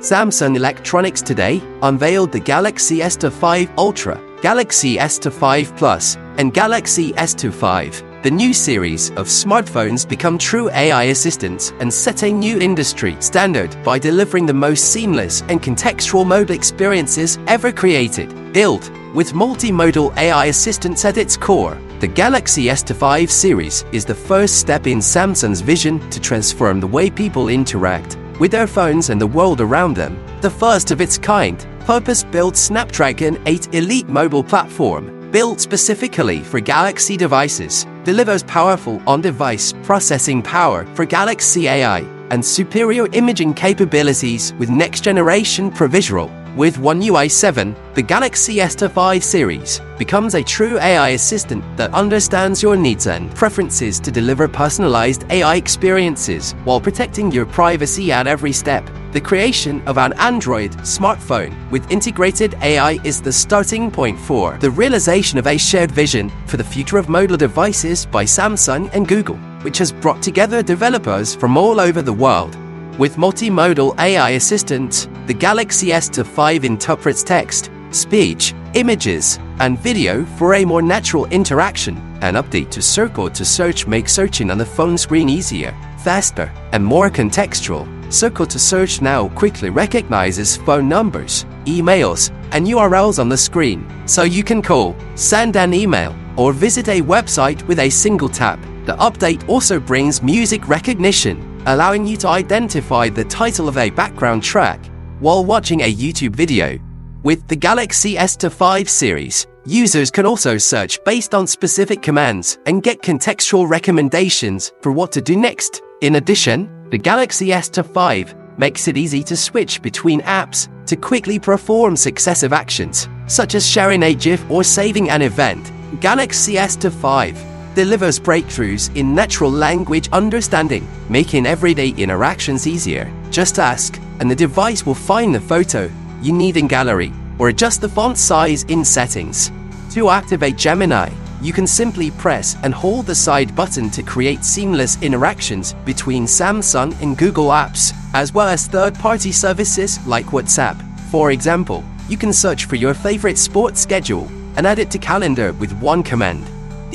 Samsung Electronics today unveiled the Galaxy S25 Ultra, Galaxy S25 Plus, and Galaxy S25. The new series of smartphones become true AI assistants and set a new industry standard by delivering the most seamless and contextual mode experiences ever created. Built with multimodal AI assistants at its core, the Galaxy S25 series is the first step in Samsung's vision to transform the way people interact with their phones and the world around them. The first of its kind, purpose-built Snapdragon 8 Elite mobile platform, built specifically for Galaxy devices, delivers powerful on-device processing power for Galaxy AI and superior imaging capabilities with next-generation ProVisual. With One UI 7, the Galaxy S25 series becomes a true AI assistant that understands your needs and preferences to deliver personalized AI experiences while protecting your privacy at every step. The creation of an Android smartphone with integrated AI is the starting point for the realization of a shared vision for the future of mobile devices by Samsung and Google, which has brought together developers from all over the world. With multimodal AI assistants, the Galaxy S25 interprets text, speech, images, and video for a more natural interaction. An update to Circle to Search makes searching on the phone screen easier, faster, and more contextual. Circle to Search now quickly recognizes phone numbers, emails, and URLs on the screen, so you can call, send an email, or visit a website with a single tap. The update also brings music recognition, allowing you to identify the title of a background track while watching a YouTube video. With the Galaxy S25 series, users can also search based on specific commands and get contextual recommendations for what to do next. In addition, the Galaxy S25 makes it easy to switch between apps to quickly perform successive actions, such as sharing a GIF or saving an event. Galaxy S25 delivers breakthroughs in natural language understanding, making everyday interactions easier. Just ask, and the device will find the photo you need in Gallery, or adjust the font size in Settings. To activate Gemini, you can simply press and hold the side button to create seamless interactions between Samsung and Google apps, as well as third-party services like WhatsApp. For example, you can search for your favorite sports schedule and add it to calendar with one command.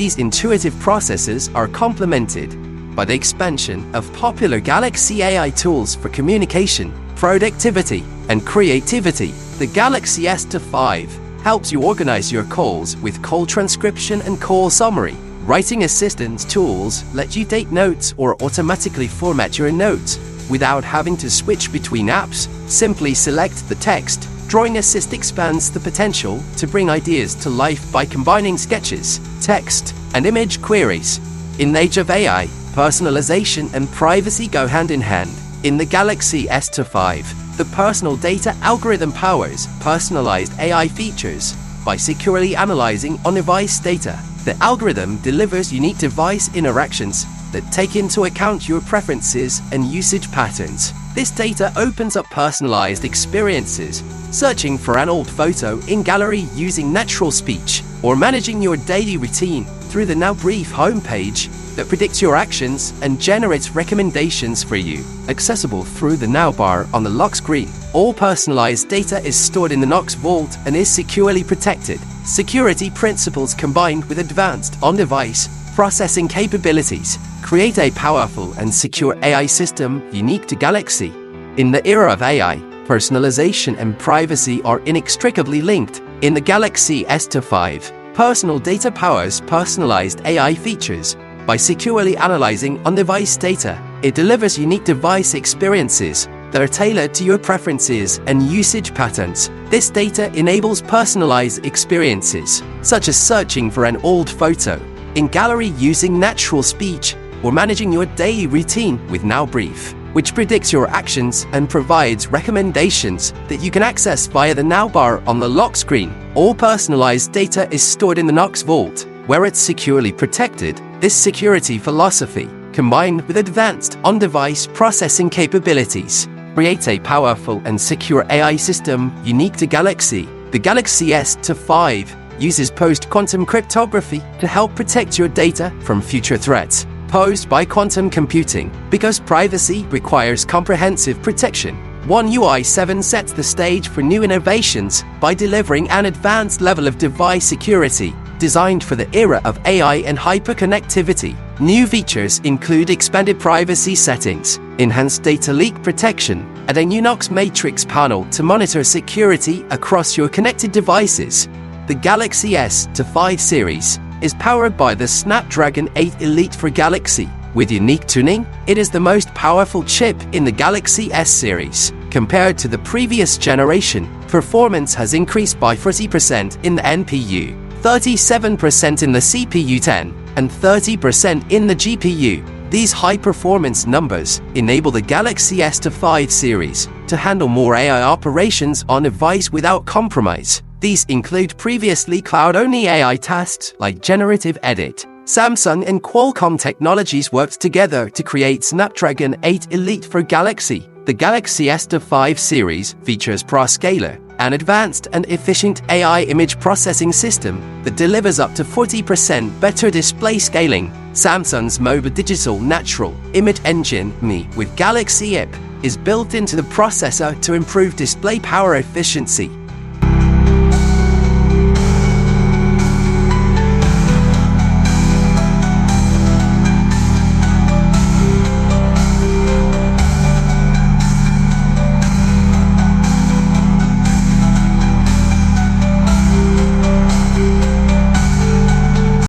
These intuitive processes are complemented by the expansion of popular Galaxy AI tools for communication, productivity, and creativity. The Galaxy S25 helps you organize your calls with call transcription and call summary. Writing assistance tools let you take notes or automatically format your notes without having to switch between apps. Simply select the text. Drawing Assist expands the potential to bring ideas to life by combining sketches, text, and image queries. In the age of AI, personalization and privacy go hand in hand. In the Galaxy S25, the personal data algorithm powers personalized AI features by securely analyzing on-device data. The algorithm delivers unique device interactions that take into account your preferences and usage patterns. This data opens up personalized experiences, searching for an old photo in Gallery using natural speech, or managing your daily routine through the Now Brief homepage that predicts your actions and generates recommendations for you. Accessible through the Now bar on the lock screen, all personalized data is stored in the Knox Vault and is securely protected. Security principles combined with advanced on-device processing capabilities create a powerful and secure AI system unique to Galaxy. In the era of AI, personalization and privacy are inextricably linked. In the Galaxy S25, personal data powers personalized AI features. By securely analyzing on-device data, it delivers unique device experiences that are tailored to your preferences and usage patterns. This data enables personalized experiences, such as searching for an old photo in Gallery using natural speech, or managing your daily routine with Now Brief, which predicts your actions and provides recommendations that you can access via the Now bar on the lock screen. All personalized data is stored in the Knox Vault, where it's securely protected. This security philosophy, combined with advanced on-device processing capabilities, creates a powerful and secure AI system unique to Galaxy. The Galaxy S25 uses post-quantum cryptography to help protect your data from future threats posed by quantum computing. Because privacy requires comprehensive protection, One UI 7 sets the stage for new innovations by delivering an advanced level of device security designed for the era of AI and hyperconnectivity. New features include expanded privacy settings, enhanced data leak protection, and a new Knox Matrix panel to monitor security across your connected devices. The Galaxy S25 series is powered by the Snapdragon 8 Elite for Galaxy. With unique tuning, it is the most powerful chip in the Galaxy S series. Compared to the previous generation, performance has increased by 40% in the NPU, 37% in the CPU-10, and 30% in the GPU. These high-performance numbers enable the Galaxy S25 series to handle more AI operations on a device without compromise. These include previously cloud-only AI tasks like generative edit. Samsung and Qualcomm technologies worked together to create Snapdragon 8 Elite for Galaxy. The Galaxy S25 series features ProScaler, an advanced and efficient AI image processing system that delivers up to 40% better display scaling. Samsung's mobile digital natural image engine, with Galaxy IP, is built into the processor to improve display power efficiency.